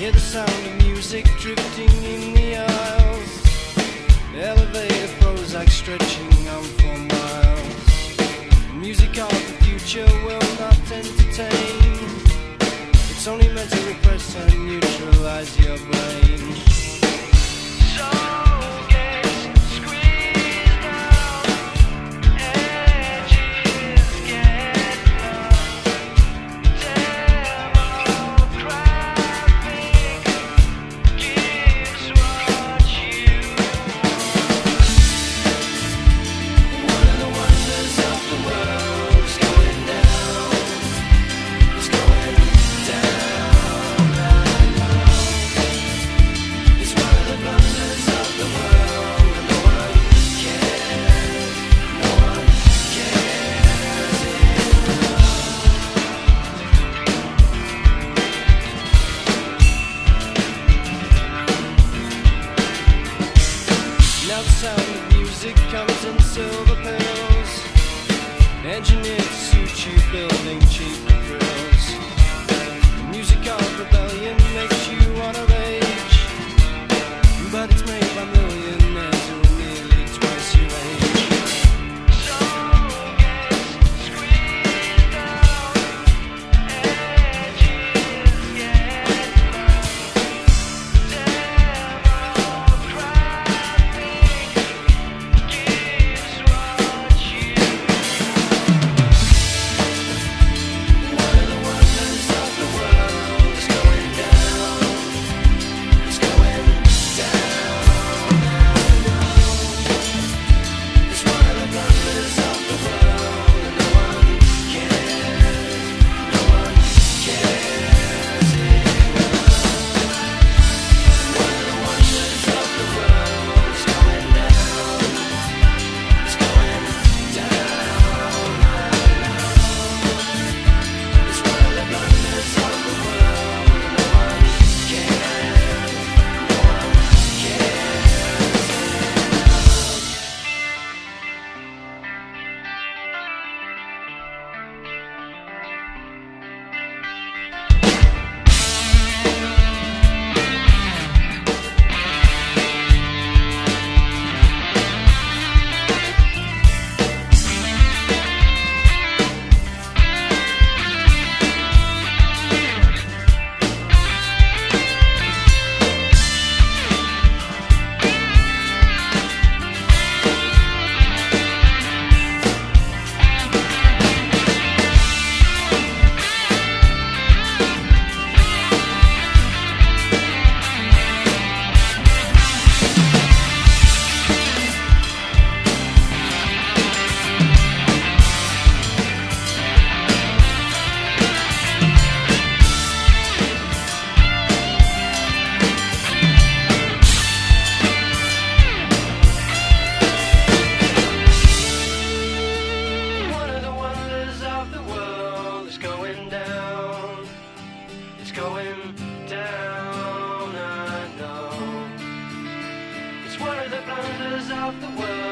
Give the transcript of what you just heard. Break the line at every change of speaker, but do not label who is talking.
Hear the sound of music drifting in the aisles. The elevator Prozac stretching on for miles. The music of the future will not entertain. It's only meant to repress and neutralize your brain. Engineered to suit you, building cheap thrills. The music of rebellion makes you wanna rage, but it's made by millionaires who are nearly twice your age. Of the world.